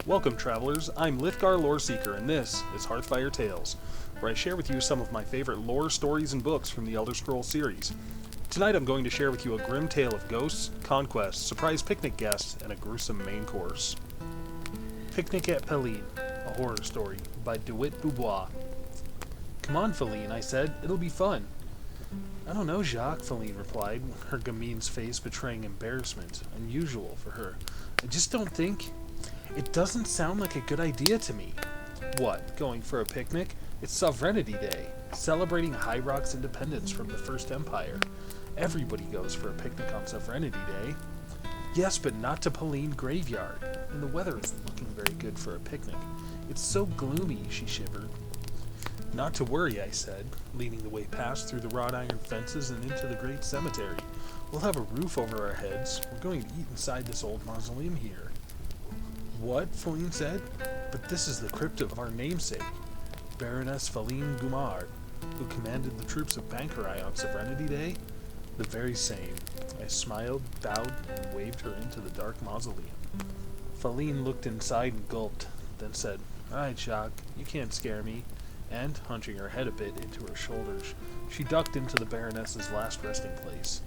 Welcome, travelers. I'm Lithgar Loreseeker, and this is Hearthfire Tales, where I share with you some of my favorite lore, stories, and books from the Elder Scrolls series. Tonight I'm going to share with you a grim tale of ghosts, conquests, surprise picnic guests, and a gruesome main course. Picnic at Pelin, a horror story, by DeWitt Dubois. Come on, Feline, I said. It'll be fun. I don't know, Jacques, Feline replied, her gamine's face betraying embarrassment, unusual for her. I just don't think... It doesn't sound like a good idea to me. What, going for a picnic? It's Sovereignty Day, celebrating High Rock's independence from the First Empire. Everybody goes for a picnic on Sovereignty Day. Yes, but not to Pelin Graveyard, and the weather isn't looking very good for a picnic. It's so gloomy, she shivered. Not to worry, I said, leading the way past through the wrought iron fences and into the great cemetery. We'll have a roof over our heads. We're going to eat inside this old mausoleum here. What? Feline said. But this is the crypt of our namesake, Baroness Feline Gumard, who commanded the troops of Bankerai on Sovereignty Day? The very same. I smiled, bowed, and waved her into the dark mausoleum. Feline looked inside and gulped, then said, All right, Jacques, you can't scare me. And, hunching her head a bit into her shoulders, she ducked into the Baroness's last resting place.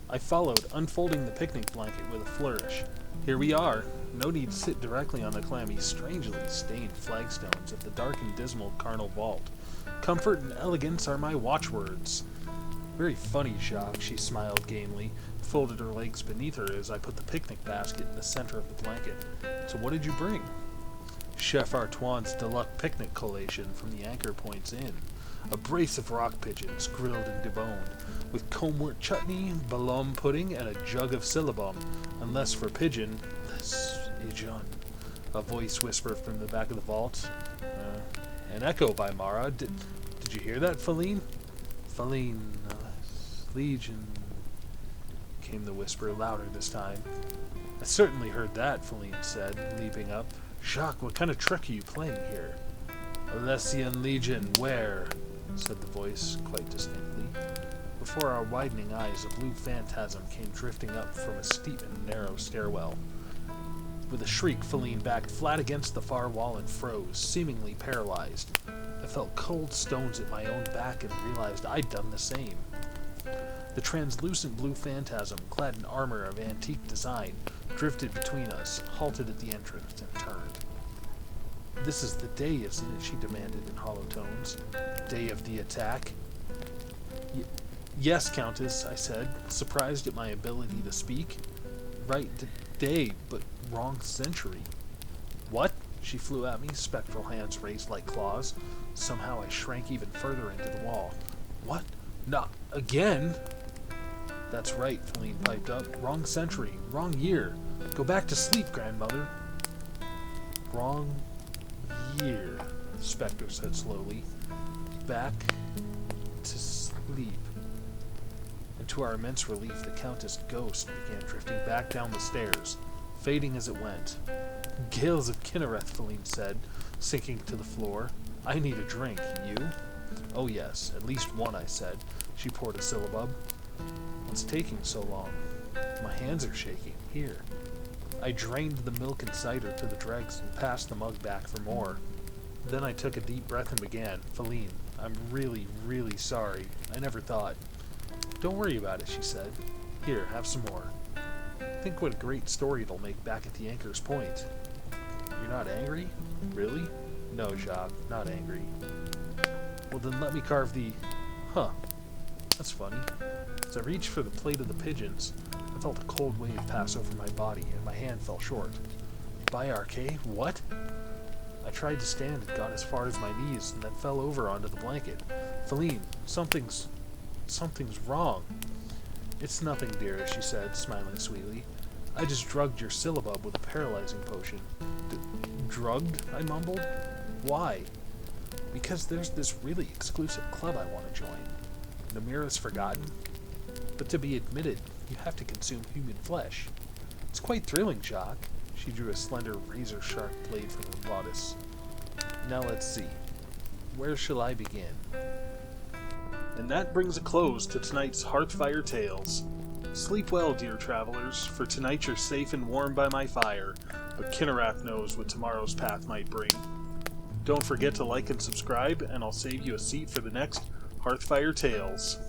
I followed, unfolding the picnic blanket with a flourish. Here we are. No need to sit directly on the clammy, strangely stained flagstones of the dark and dismal Carnal Vault. Comfort and elegance are my watchwords. Very funny, Jacques, she smiled gamely, folded her legs beneath her as I put the picnic basket in the center of the blanket. So what did you bring? Chef Artoine's deluxe picnic collation from the Anchor Point's Inn. A brace of rock pigeons, grilled and deboned, with comewort chutney, balum pudding, and a jug of syllabum. Unless for pigeon, less pigeon. A voice whispered from the back of the vault. An echo by Mara. Did you hear that, Feline? Feline, Legion, came the whisper, louder this time. I certainly heard that, Feline said, leaping up. Jacques, what kind of trick are you playing here? Alessian Legion, where? Said the voice, quite distinctly. Before our widening eyes, a blue phantasm came drifting up from a steep and narrow stairwell. With a shriek, Feline backed flat against the far wall and froze, seemingly paralyzed. I felt cold stones at my own back and realized I'd done the same. The translucent blue phantasm, clad in armor of antique design, drifted between us, halted at the entrance, and turned. This is the day, isn't it? She demanded in hollow tones. Day of the attack? Yes, Countess, I said, surprised at my ability to speak. Right day, but wrong century. What? She flew at me, spectral hands raised like claws. Somehow I shrank even further into the wall. What? Not again? That's right, Feline piped up. Wrong century, wrong year. Go back to sleep, grandmother. Wrong year, the spectre said slowly. Back to sleep. And to our immense relief, the Countess' ghost began drifting back down the stairs, fading as it went. Gales of Kinnereth, Feline said, sinking to the floor. I need a drink. You? Oh yes, at least one, I said. She poured a syllabub. What's taking so long? My hands are shaking. Here. I drained the milk and cider to the dregs and passed the mug back for more. Then I took a deep breath and began. Feline, I'm really, really sorry. I never thought. Don't worry about it, she said. Here, have some more. Think what a great story it'll make back at the Anchor's Point. You're not angry? Really? No, Jacques, not angry. Well, then let me carve the... Huh. That's funny. As I reached for the plate of the pigeons, I felt a cold wave pass over my body, and my hand fell short. By Arcade? What? I tried to stand and got as far as my knees, and then fell over onto the blanket. Feline, something's wrong. It's nothing, dearest, she said, smiling sweetly. I just drugged your syllabub with a paralyzing potion. Drugged? I mumbled. Why? Because there's this really exclusive club I want to join. Namira's Forgotten. But to be admitted, you have to consume human flesh. It's quite thrilling, Jacques. She drew a slender, razor-sharp blade from her bodice. Now let's see. Where shall I begin? And that brings a close to tonight's Hearthfire Tales. Sleep well, dear travelers, for tonight you're safe and warm by my fire, but Kinnerath knows what tomorrow's path might bring. Don't forget to like and subscribe, and I'll save you a seat for the next Hearthfire Tales.